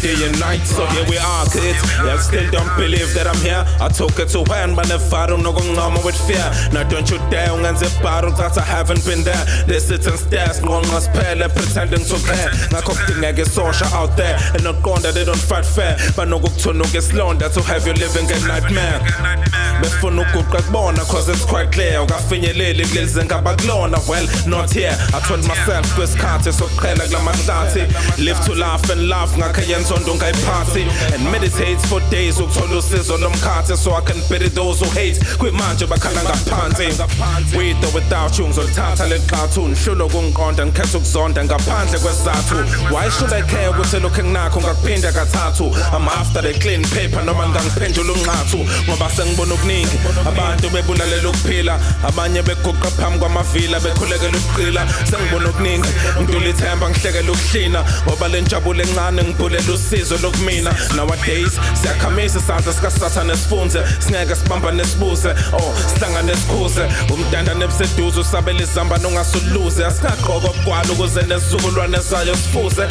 day and night. So here we are, kids. Yeah, still don't believe that I'm here. I took it to when, but never don't know going with fear. Now don't you dare and zip battle that I haven't been there. They sit and stare, strong as pale, pretending to care. Now cooking I get social out there, and not gone that they don't fight fair. But no go to no get slow, that to have you living a nightmare. Before no good got born, cause it's quite clear. Got finny lily gills and got baglona. Well, not here. I told myself, Chris Carter, so like Lamadati. Live to laugh and laugh, Nakayan on don't party. And meditates for days, who told us on them carters, so I can pity those who hate. Quit man, Jabakalanga panty. With or without you, so talent cartoon. Shulogong on and Kesuk on and got panty with Zatu. Why should I care what you're looking now? Conga paint a tattoo. I'm after the clean paper, no man gang pendulum hatu. Mabasang bonogning, about the webula look pillar. Abanya be cook up Pamgama Villa, be collega look killer. Sang bonogning, Duli Tambang Shega look Shina, Obalin Jabuling and Bullet Lucizo look Mina. Nowadays, Sakamesa Santas Casanas Phones, Snagas Pampanes Bose, oh, Stanganes Kose, Danda Nepse Duzo Sabeli Zamba Nonga Suluse, Skako Gualugo and the Zuluanes Ayos Fose,